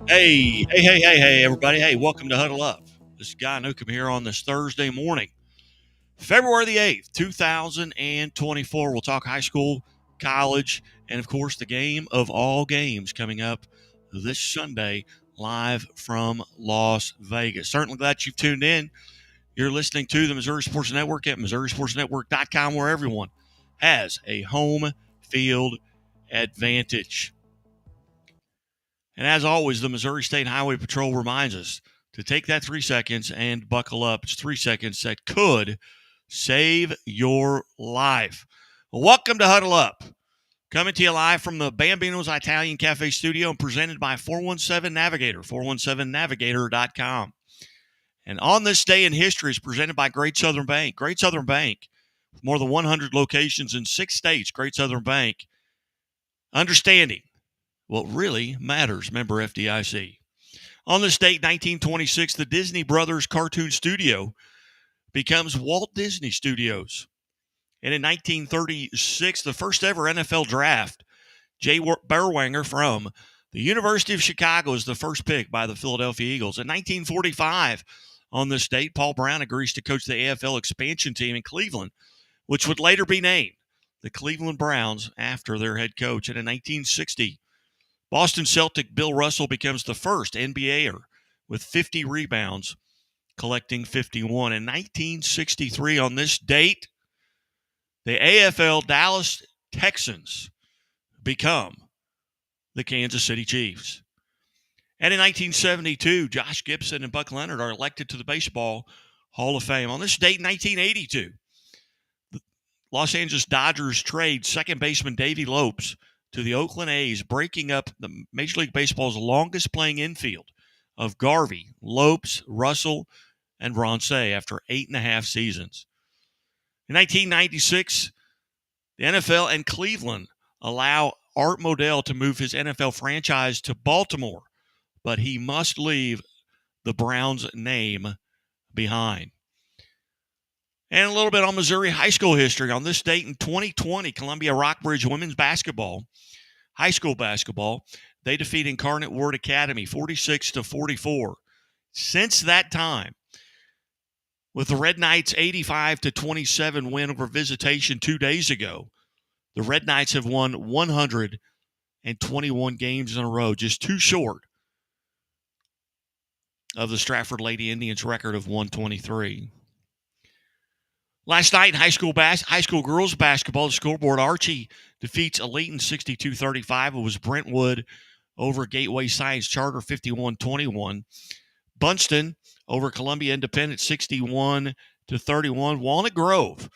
Hey, everybody. Hey, welcome to Huddle Up. This is Guy Newcomb here on this Thursday morning, February the 8th, 2024. We'll talk high school, college, and of course, the game of all games coming up this Sunday live from Las Vegas. Certainly glad you've tuned in. You're listening to the Missouri Sports Network at MissouriSportsNetwork.com, where everyone has a home field advantage. And as always, the Missouri State Highway Patrol reminds us to take that 3 seconds and buckle up. It's 3 seconds that could save your life. Welcome to Huddle Up. Coming to you live from the Bambino's Italian Cafe studio and presented by 417 Navigator, 417navigator.com. And on this day in history is presented by Great Southern Bank. Great Southern Bank, with more than 100 locations in 6 states. Great Southern Bank, understanding what really matters. Member FDIC. On this date, 1926, the Disney Brothers Cartoon Studio becomes Walt Disney Studios. And in 1936, the first ever NFL draft, Jay Berwanger from the University of Chicago is the first pick by the Philadelphia Eagles. In 1945, on this date, Paul Brown agrees to coach the AFL expansion team in Cleveland, which would later be named the Cleveland Browns after their head coach. And in 1960, Boston Celtic Bill Russell becomes the first NBAer with 50 rebounds, collecting 51. In 1963, on this date, the AFL Dallas Texans become the Kansas City Chiefs. And in 1972, Josh Gibson and Buck Leonard are elected to the Baseball Hall of Fame. On this date, 1982, the Los Angeles Dodgers trade second baseman Davey Lopes to the Oakland A's, breaking up the Major League Baseball's longest playing infield of Garvey, Lopes, Russell, and Ronce after 8.5 seasons. In 1996, the NFL and Cleveland allow Art Modell to move his NFL franchise to Baltimore, but he must leave the Browns' name behind. And a little bit on Missouri high school history. On this date in 2020, Columbia Rockbridge women's basketball, high school basketball, they defeat Incarnate Word Academy 46-44. Since that time, with the Red Knights' 85-27 win over Visitation 2 days ago, the Red Knights have won 121 games in a row, just too short of the Stratford Lady Indians record of 123. Last night in high school girls basketball, the scoreboard, Archie defeats Elayton 62-35. It was Brentwood over Gateway Science Charter 51-21. Bunston over Columbia Independent 61-31. Walnut Grove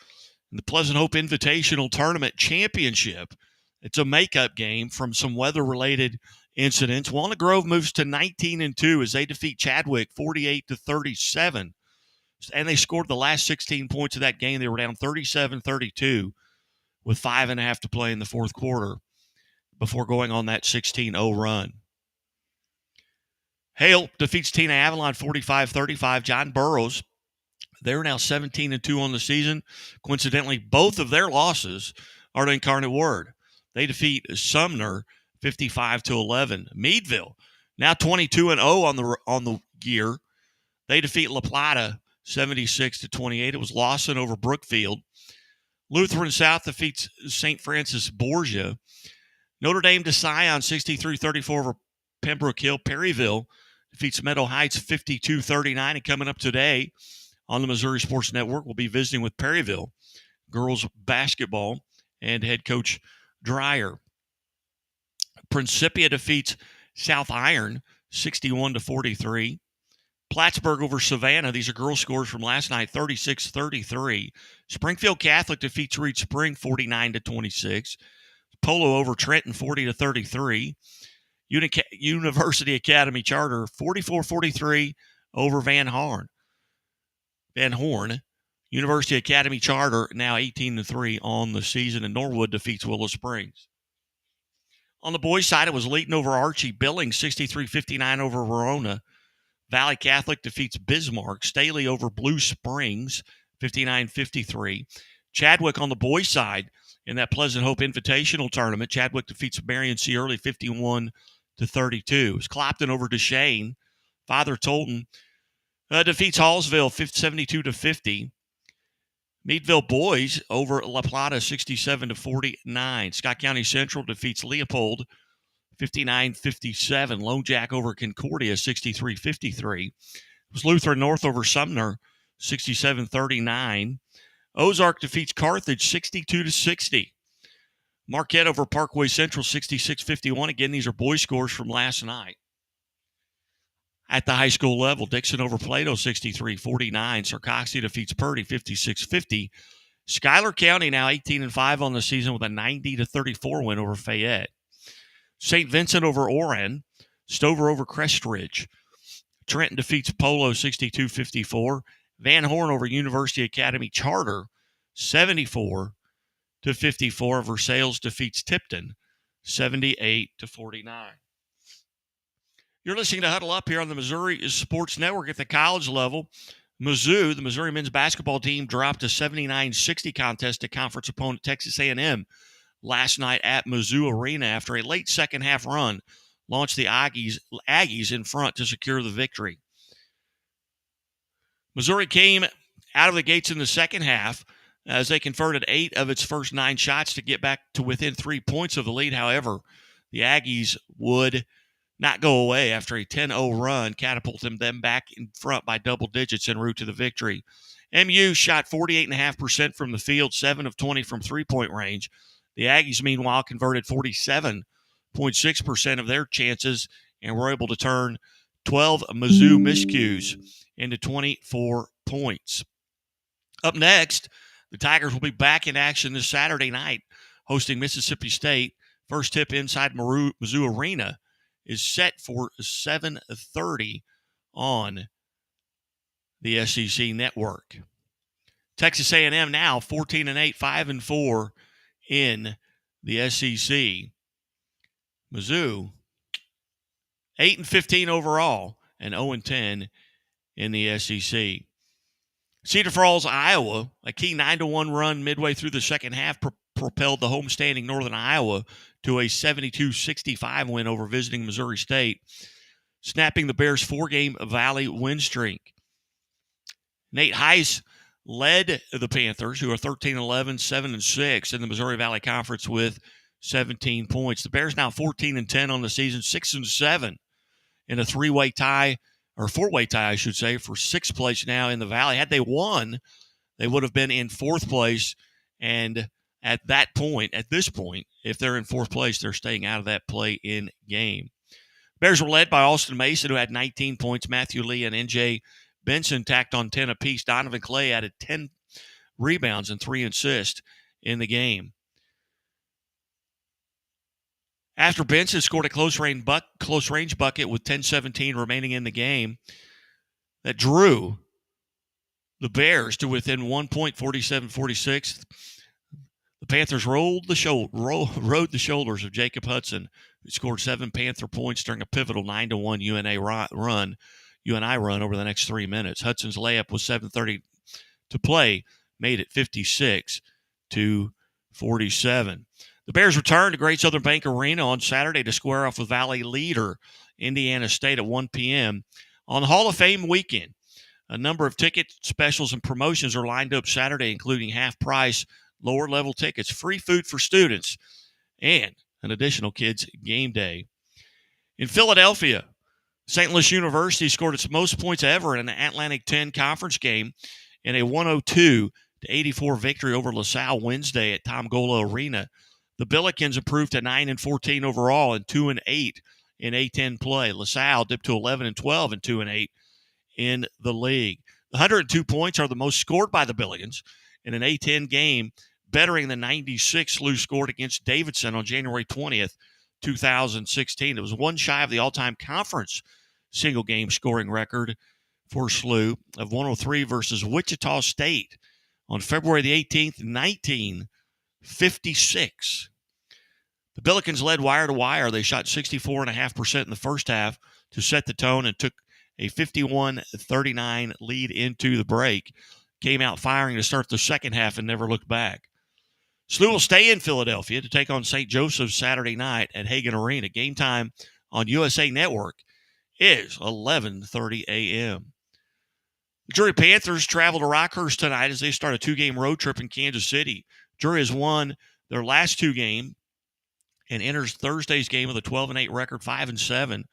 in the Pleasant Hope Invitational Tournament Championship. It's a makeup game from some weather-related incidents. Walnut Grove moves to 19-2 as they defeat Chadwick 48-37. And they scored the last 16 points of that game. They were down 37-32 with 5.5 to play in the fourth quarter before going on that 16-0 run. Hale defeats Tina Avalon 45-35. John Burroughs, they're now 17-2 on the season. Coincidentally, both of their losses are to Incarnate Word. They defeat Sumner 55-11. Meadville, now 22-0 on the year. They defeat La Plata 76-28. It was Lawson over Brookfield. Lutheran South defeats St. Francis Borgia. Notre Dame to Scion 63-34 over Pembroke Hill. Perryville defeats Meadow Heights 52-39. And coming up today on the Missouri Sports Network, we'll be visiting with Perryville girls basketball and head coach Dreyer. Principia defeats South Iron 61-43. Plattsburgh over Savannah. These are girls' scores from last night, 36-33. Springfield Catholic defeats Reed Spring 49-26. Polo over Trenton 40-33. University Academy Charter 44-43 over Van Horn. University Academy Charter now 18-3 on the season, and Norwood defeats Willow Springs. On the boys' side, it was Leeton over Archie. Billings 63-59 over Verona. Valley Catholic defeats Bismarck. Staley over Blue Springs, 59-53. Chadwick on the boys' side in that Pleasant Hope Invitational Tournament. Chadwick defeats Marion C. Early, 51-42. 32. It was Clopton over Duchesne. Father Tolton defeats Hallsville 72-50. Meadville Boys over La Plata 67-49. Scott County Central defeats Leopold 59-57. Lone Jack over Concordia 63-53. It was Lutheran North over Sumner 67-39. Ozark defeats Carthage 62-60. Marquette over Parkway Central 66-51. Again, these are boys' scores from last night. At the high school level, Dixon over Plato 63-49. Sarcoxy defeats Purdy 56-50. Schuyler County now 18-5 on the season with a 90-34 win over Fayette. St. Vincent over Oran. Stover over Crestridge. Trenton defeats Polo 62-54. Van Horn over University Academy Charter 74-54. Versailles defeats Tipton 78-49. You're listening to Huddle Up here on the Missouri Sports Network. At the college level, Mizzou, the Missouri men's basketball team, dropped a 79-60 contest to conference opponent Texas A&M last night at Mizzou Arena after a late second-half run launched the Aggies in front to secure the victory. Missouri came out of the gates in the second half as they converted 8 of its first 9 shots to get back to within 3 points of the lead. However, the Aggies would not go away after a 10-0 run, catapulting them back in front by double digits en route to the victory. MU shot 48.5% from the field, 7 of 20 from three-point range. The Aggies, meanwhile, converted 47.6% of their chances and were able to turn 12 Mizzou miscues into 24 points. Up next, the Tigers will be back in action this Saturday night, hosting Mississippi State. First tip inside Mizzou Arena is set for 7:30 on the SEC Network. Texas A&M now 14-8, 5-4 in the SEC. Mizzou 8-15 overall and 0-10 in the SEC. Cedar Falls, Iowa, a key 9-1 run midway through the second half propelled the homestanding Northern Iowa to a 72-65 win over visiting Missouri State, snapping the Bears' 4-game Valley win streak. Nate Heiss led the Panthers, who are 13-11, 7-6 in the Missouri Valley Conference with 17 points. The Bears now 14-10 on the season, 6-7 in a four-way tie, I should say, for 6th place now in the Valley. Had they won, they would have been in 4th place, and at this point, if they're in 4th place, they're staying out of that play-in game. Bears were led by Austin Mason, who had 19 points. Matthew Lee and N.J. Benson tacked on 10 apiece. Donovan Clay added 10 rebounds and 3 assists in the game. After Benson scored a close-range bucket with 10:17 remaining in the game that drew the Bears to within 1 point, 47-46, the Panthers rode the shoulders of Jacob Hudson, who scored 7 Panther points during a pivotal 9-1 UNI run over the next 3 minutes. Hudson's layup with 7:30 to play made it 56-47. The Bears return to Great Southern Bank Arena on Saturday to square off with Valley leader Indiana State at 1 p.m. on Hall of Fame weekend. A number of ticket specials and promotions are lined up Saturday, including half-price, lower-level tickets, free food for students, and an additional kids' game day. In Philadelphia, St. Louis University scored its most points ever in an Atlantic 10 conference game in a 102-84 victory over LaSalle Wednesday at Tom Gola Arena. The Billikens improved to 9-14 overall and 2-8 in A10 play. LaSalle dipped to 11-12 and 2-8 in the league. The 102 points are the most scored by the Billikens in an A10 game, bettering the 96 SLU scored against Davidson on January 20th, 2016. It was one shy of the all-time conference single-game scoring record for SLU of 103 versus Wichita State on February the 18th, 1956. The Billikens led wire to wire. They shot 64.5% in the first half to set the tone and took a 51-39 lead into the break. Came out firing to start the second half and never looked back. SLU will stay in Philadelphia to take on St. Joseph's Saturday night at Hagan Arena. Game time on USA Network is 11:30 a.m. The Missouri Panthers travel to Rockhurst tonight as they start a 2-game road trip in Kansas City. Missouri has won their last 2 games and enters Thursday's game with a 12-8 record, 5-7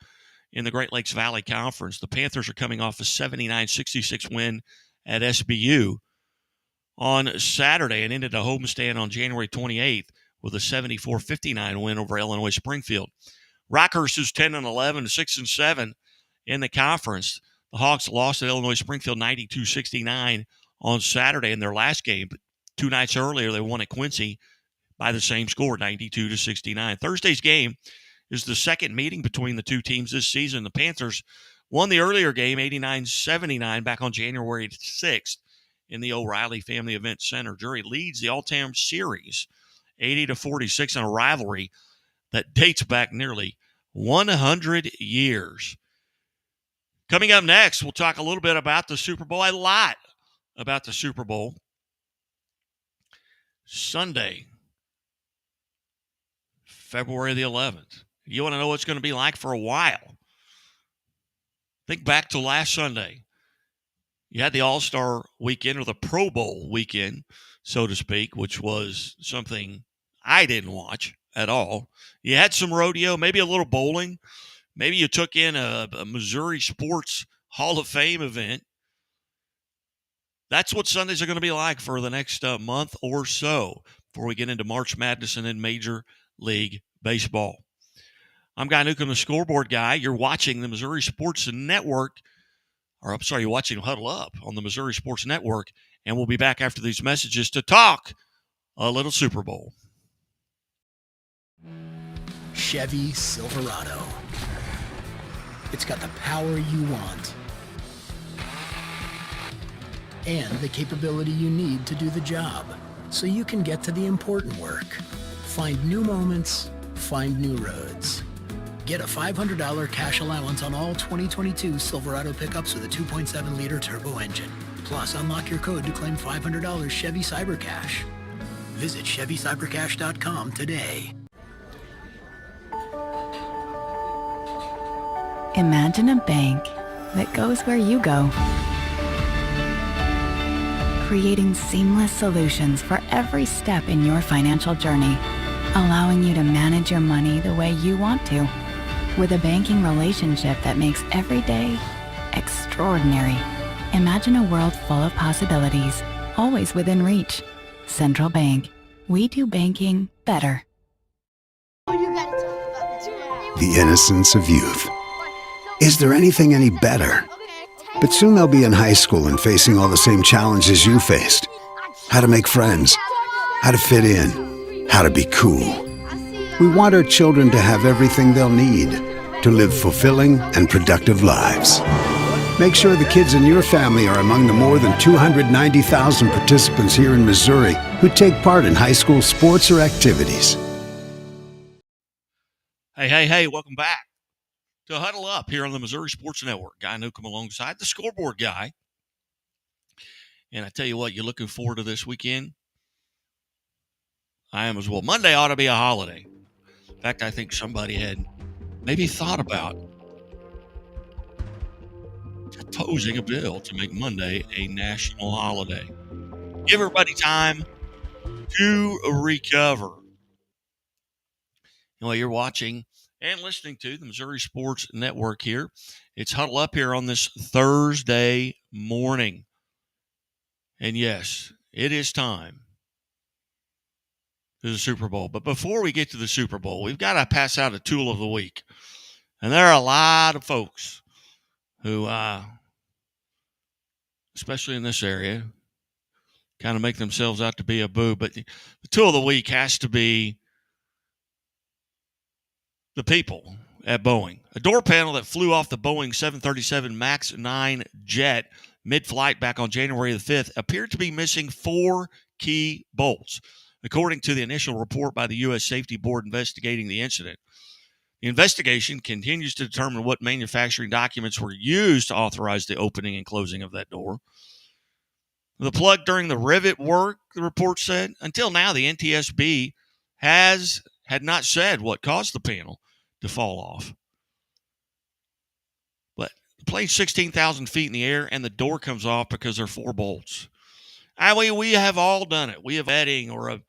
in the Great Lakes Valley Conference. The Panthers are coming off a 79-66 win at SBU on Saturday and ended a homestand on January 28th with a 74-59 win over Illinois Springfield. Rockhurst is 10-11, 6-7 in the conference. The Hawks lost at Illinois Springfield 92-69 on Saturday in their last game, but 2 nights earlier they won at Quincy by the same score, 92-69. Thursday's game is the second meeting between the two teams this season. The Panthers won the earlier game 89-79 back on January 6th in the O'Reilly Family Event Center. Missouri leads the All-Town Series 80-46 in a rivalry that dates back nearly 100 years. Coming up next, we'll talk a little bit about the Super Bowl, a lot about the Super Bowl. Sunday, February the 11th. You want to know what it's going to be like for a while? Think back to last Sunday. You had the All-Star weekend, or the Pro Bowl weekend, so to speak, which was something I didn't watch at all. You had some rodeo, maybe a little bowling. Maybe you took in a Missouri Sports Hall of Fame event. That's what Sundays are going to be like for the next month or so before we get into March Madness and then Major League Baseball. I'm Guy Newcomb, the scoreboard guy. You're watching the Missouri Sports Network, you're watching Huddle Up on the Missouri Sports Network, and we'll be back after these messages to talk a little Super Bowl. Chevy Silverado. It's got the power you want and the capability you need to do the job, so you can get to the important work. Find new moments, find new roads. Get a $500 cash allowance on all 2022 Silverado pickups with a 2.7-liter turbo engine. Plus, unlock your code to claim $500 Chevy CyberCash. Visit ChevyCyberCash.com today. Imagine a bank that goes where you go, creating seamless solutions for every step in your financial journey, allowing you to manage your money the way you want to, with a banking relationship that makes every day extraordinary. Imagine a world full of possibilities, always within reach. Central Bank. We do banking better. The innocence of youth. Is there anything any better? But soon they'll be in high school and facing all the same challenges you faced. How to make friends, how to fit in, how to be cool. We want our children to have everything they'll need to live fulfilling and productive lives. Make sure the kids in your family are among the more than 290,000 participants here in Missouri who take part in high school sports or activities. Hey, welcome back to Huddle Up here on the Missouri Sports Network. Guy Newcomb alongside the scoreboard guy. And I tell you what, you're looking forward to this weekend? I am as well. Monday ought to be a holiday. In fact, I think somebody had maybe thought about proposing a bill to make Monday a national holiday. Give everybody time to recover. You're watching and listening to the Missouri Sports Network here. It's Huddle Up here on this Thursday morning. And yes, it is time for the Super Bowl. But before we get to the Super Bowl, we've got to pass out a tool of the week. And there are a lot of folks who, especially in this area, kind of make themselves out to be a boo. But the tool of the week has to be the people at Boeing. A door panel that flew off the Boeing 737 MAX 9 jet mid-flight back on January the 5th appeared to be missing 4 key bolts, according to the initial report by the U.S. Safety Board investigating the incident. The investigation continues to determine what manufacturing documents were used to authorize the opening and closing of that door. The plug during the rivet work, the report said. Until now, the NTSB had not said what caused the panel to fall off. playing 16,000 feet in the air, and the door comes off because there are 4 bolts. We have all done it. We have bedding or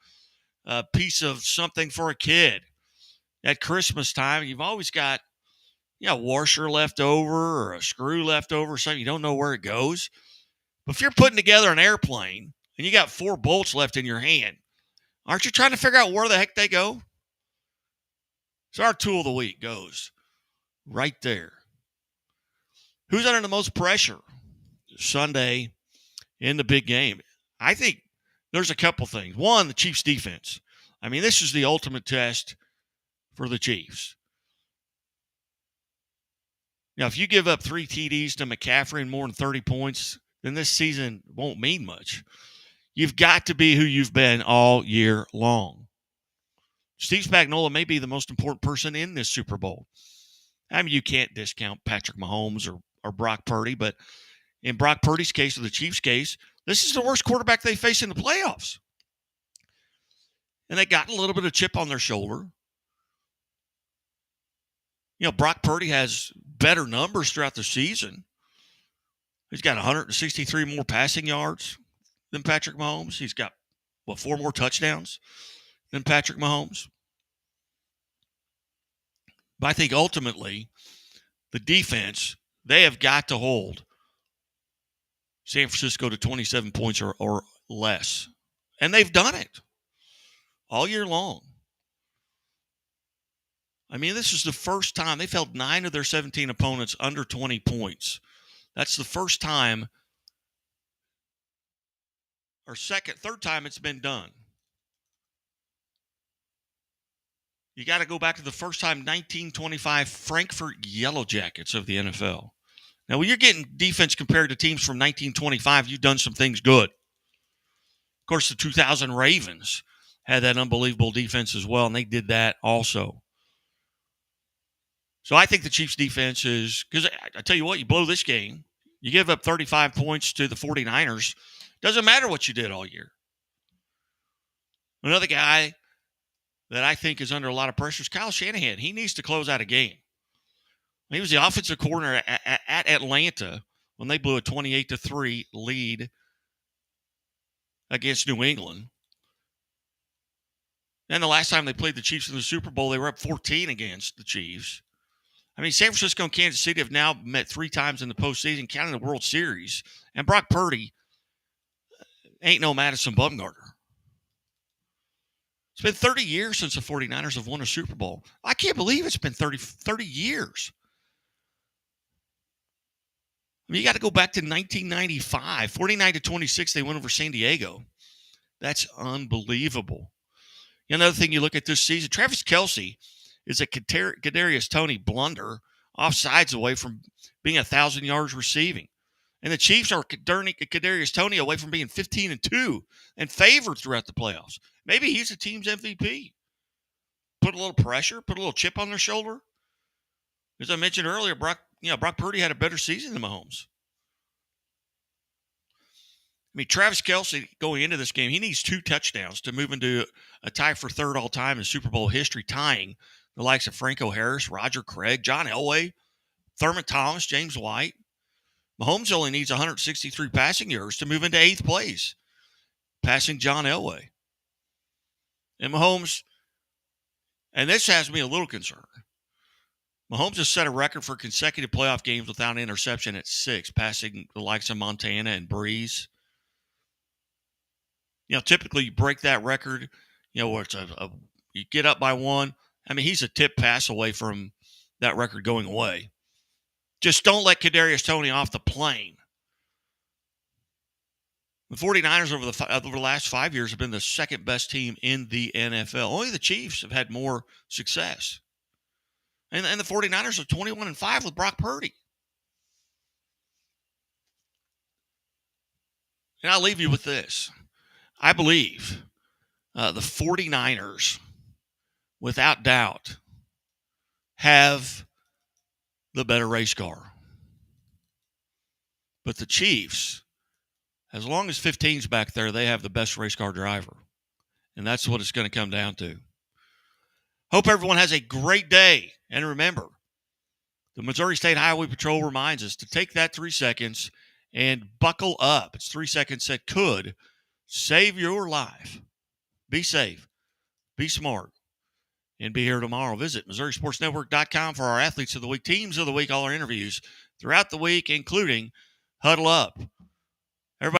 a piece of something for a kid. At Christmas time, you've always got a washer left over or a screw left over or something. You don't know where it goes. But if you're putting together an airplane and you got 4 bolts left in your hand, aren't you trying to figure out where the heck they go? So our tool of the week goes right there. Who's under the most pressure Sunday in the big game? I think there's a couple things. One, the Chiefs' defense. I mean, this is the ultimate test for the Chiefs. Now, if you give up 3 TDs to McCaffrey and more than 30 points, then this season won't mean much. You've got to be who you've been all year long. Steve Spagnuolo may be the most important person in this Super Bowl. I mean, you can't discount Patrick Mahomes or Brock Purdy, but in Brock Purdy's case or the Chiefs' case, this is the worst quarterback they face in the playoffs. And they got a little bit of chip on their shoulder. Brock Purdy has better numbers throughout the season. He's got 163 more passing yards than Patrick Mahomes. He's got, 4 more touchdowns than Patrick Mahomes. But I think ultimately, the defense, they have got to hold San Francisco to 27 points or less. And they've done it all year long. I mean, this is the first time they've held 9 of their 17 opponents under 20 points. That's the first time, or third time it's been done. You got to go back to the first time, 1925 Frankfurt Yellow Jackets of the NFL. Now, when you're getting defense compared to teams from 1925, you've done some things good. Of course, the 2000 Ravens had that unbelievable defense as well, and they did that also. So I think the Chiefs' defense is – because I tell you what, you blow this game, you give up 35 points to the 49ers, doesn't matter what you did all year. Another guy that I think is under a lot of pressure is Kyle Shanahan. He needs to close out a game. He was the offensive coordinator at Atlanta when they blew a 28-3 lead against New England. And the last time they played the Chiefs in the Super Bowl, they were up 14 against the Chiefs. I mean, San Francisco and Kansas City have now met 3 times in the postseason, counting the World Series. And Brock Purdy ain't no Madison Bumgarner. It's been 30 years since the 49ers have won a Super Bowl. I can't believe it's been 30 years. I mean, you got to go back to 1995. 49-26, they went over San Diego. That's unbelievable. Another thing you look at this season, Travis Kelce is a Kadarius Toney blunder, offsides away from being 1,000 yards receiving. And the Chiefs are Kadarius Toney away from being 15-2 and favored throughout the playoffs. Maybe he's the team's MVP. Put a little pressure, put a little chip on their shoulder. As I mentioned earlier, Brock Purdy had a better season than Mahomes. I mean, Travis Kelce, going into this game, he needs 2 touchdowns to move into a tie for third all-time in Super Bowl history, tying the likes of Franco Harris, Roger Craig, John Elway, Thurman Thomas, James White. Mahomes only needs 163 passing yards to move into 8th place, passing John Elway. And Mahomes, and this has me a little concerned, Mahomes has set a record for consecutive playoff games without interception at 6, passing the likes of Montana and Breeze. Typically you break that record, where it's you get up by 1. I mean, he's a tip pass away from that record going away. Just don't let Kadarius Toney off the plane. The 49ers over the last 5 years have been the second best team in the NFL. Only the Chiefs have had more success. And the 49ers are 21-5 with Brock Purdy. And I'll leave you with this. I believe the 49ers, without doubt, have the better race car. But the Chiefs, as long as 15's back there, they have the best race car driver. And that's what it's going to come down to. Hope everyone has a great day. And remember, The Missouri State Highway Patrol reminds us to take that 3 seconds and buckle up. It's 3 seconds that could save your life. Be safe, be smart, and be here tomorrow. Visit MissouriSportsNetwork.com for our Athletes of the Week, Teams of the Week, all our interviews throughout the week, including Huddle Up.